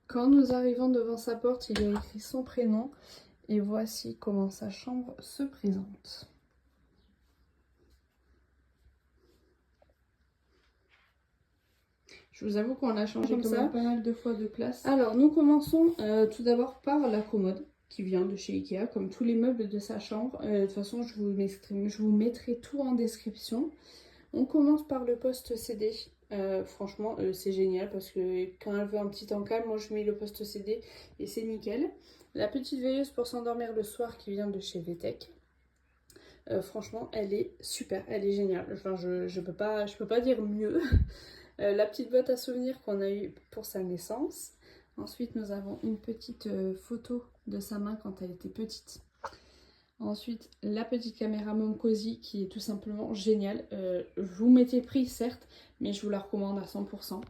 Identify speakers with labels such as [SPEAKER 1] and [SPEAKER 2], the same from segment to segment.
[SPEAKER 1] Quand nous arrivons devant sa porte, il y a écrit son prénom. Et voici comment sa chambre se présente. Je vous avoue qu'on a changé comme ça pas mal de fois de place. Alors nous commençons tout d'abord par la commode qui vient de chez Ikea, comme tous les meubles de sa chambre. De toute façon, je vous mettrai tout en description. On commence par le poste CD. Franchement, c'est génial parce que quand elle veut un petit encas, moi je mets le poste CD et c'est nickel. La petite veilleuse pour s'endormir le soir qui vient de chez VTech. Franchement, elle est super, elle est géniale. Enfin, je peux pas dire mieux. La petite boîte à souvenirs qu'on a eue pour sa naissance. Ensuite, nous avons une petite photo de sa main quand elle était petite. Ensuite, la petite caméra Mom Cozy qui est tout simplement géniale. Vous mettez le prix, certes, mais je vous la recommande à 100%.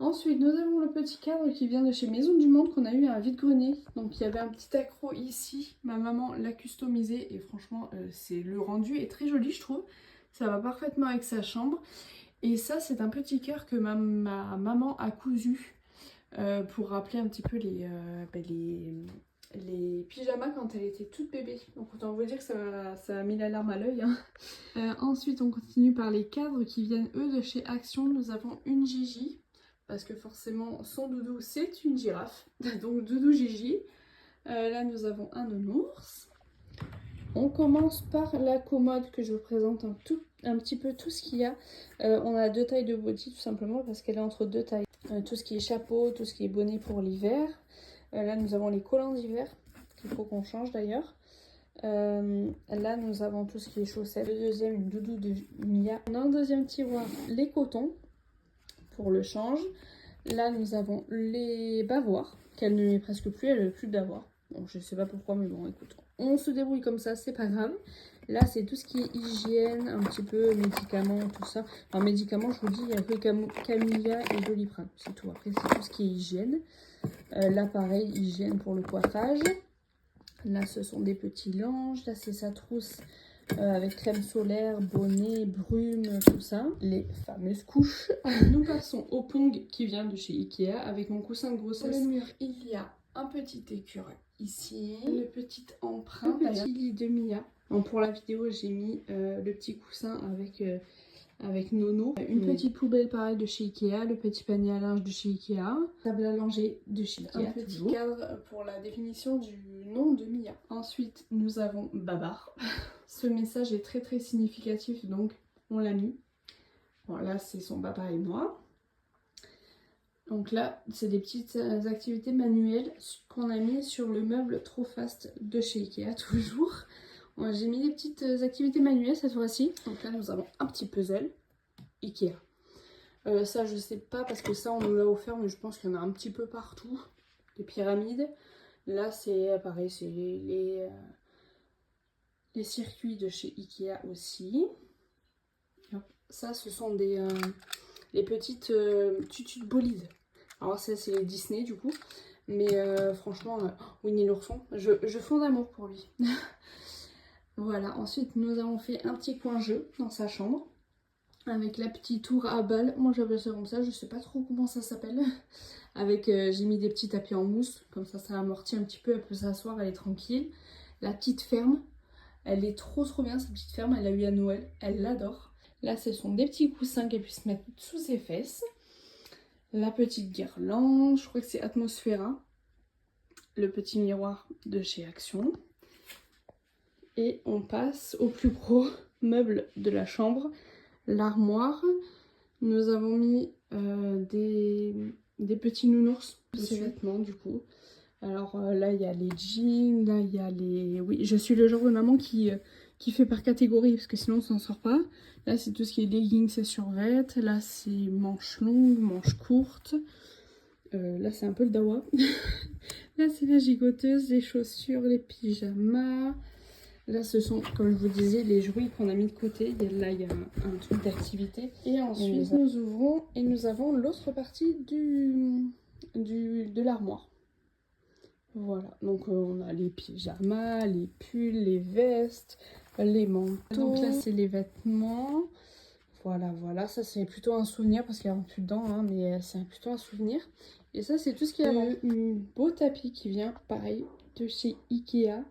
[SPEAKER 1] Ensuite, nous avons le petit cadre qui vient de chez Maison du Monde qu'on a eu à un vide-grenier. Donc, il y avait un petit accro ici. Ma maman l'a customisé et franchement, le rendu est très joli, je trouve. Ça va parfaitement avec sa chambre. Et ça, c'est un petit cœur que ma maman a cousu pour rappeler un petit peu les pyjamas quand elle était toute bébé. Donc autant vous dire que ça a mis la larme à l'œil. Hein. Ensuite, on continue par les cadres qui viennent eux de chez Action. Nous avons une Gigi, parce que forcément son doudou c'est une girafe. Donc doudou Gigi. Là, nous avons un nounours. On commence par la commode que je vous présente un petit peu tout ce qu'il y a. On a 2 tailles de body tout simplement parce qu'elle est entre 2 tailles. Tout ce qui est chapeau, tout ce qui est bonnet pour l'hiver. Là nous avons les collants d'hiver qu'il faut qu'on change d'ailleurs. Là nous avons tout ce qui est chaussettes. Le deuxième, une doudou de Mia. Dans le deuxième tiroir, les cotons pour le change. Là nous avons les bavoirs qu'elle ne met presque plus, elle ne veut plus de bavoirs. Bon, je sais pas pourquoi, mais bon, écoute, on se débrouille comme ça, c'est pas grave. Là, c'est tout ce qui est hygiène, un petit peu médicaments, tout ça. Enfin, médicaments, je vous dis, il y a que Camilla et Doliprane, c'est tout. Après, c'est tout ce qui est hygiène. Là, pareil, hygiène pour le coiffage. Là, ce sont des petits langes. Là, c'est sa trousse avec crème solaire, bonnet, brume, tout ça. Les fameuses couches. Nous passons au Pong qui vient de chez Ikea avec mon coussin de grossesse. Sur le mur, il y a un petit écureuil ici, le petit emprunt, le petit lit de Mia. Donc pour la vidéo, j'ai mis le petit coussin avec Nono. Une petite poubelle pareil de chez Ikea, le petit panier à linge de chez Ikea, table à langer de chez Ikea. Un petit cadre pour la définition du nom de Mia. Ensuite, nous avons Babar. Ce message est très très significatif, donc on l'a mis. Bon, là, c'est son papa et moi. Donc là, c'est des petites activités manuelles qu'on a mis sur le meuble Trop Fast de chez Ikea, toujours. J'ai mis des petites activités manuelles cette fois-ci. Donc là, nous avons un petit puzzle Ikea. Ça, je sais pas parce que ça, on nous l'a offert, mais je pense qu'il y en a un petit peu partout. Des pyramides. Là, c'est pareil, c'est les circuits de chez Ikea aussi. Ça, ce sont les petites tutus de bolide. Alors ça c'est les Disney du coup. Mais franchement, Winnie l'ourson, je fonds d'amour pour lui. Voilà, ensuite nous avons fait un petit coin jeu dans sa chambre. Avec la petite tour à balles. Moi j'appelle ça comme ça, je sais pas trop comment ça s'appelle. Avec, j'ai mis des petits tapis en mousse. Comme ça amortit un petit peu, elle peut s'asseoir, elle est tranquille. La petite ferme, elle est trop bien cette petite ferme. Elle a eu à Noël, elle l'adore. Là ce sont des petits coussins qu'elle puisse mettre sous ses fesses. La petite guirlande, je crois que c'est Atmosphera. Le petit miroir de chez Action. Et on passe au plus gros meuble de la chambre, l'armoire. Nous avons mis des petits nounours de ses vêtements du coup. Alors là il y a les jeans, là il y a les... Oui, je suis le genre de maman qui fait par catégorie parce que sinon on s'en sort pas. Là c'est tout ce qui est leggings et survêt. Là c'est manches longues, manches courtes. Là c'est un peu le dawa. Là c'est la gigoteuse, les chaussures, les pyjamas. Là ce sont, comme je vous disais, les jouets qu'on a mis de côté. Là il y a un truc d'activité. Et ensuite nous ouvrons et nous avons l'autre partie de l'armoire. Voilà, donc on a les pyjamas, les pulls, les vestes, les manteaux. Donc là c'est les vêtements. Voilà, ça c'est plutôt un souvenir parce qu'il n'y a plus dedans, hein, mais c'est plutôt un souvenir. Et ça, c'est tout ce qu'il y a. Un beau tapis qui vient, pareil, de chez Ikea.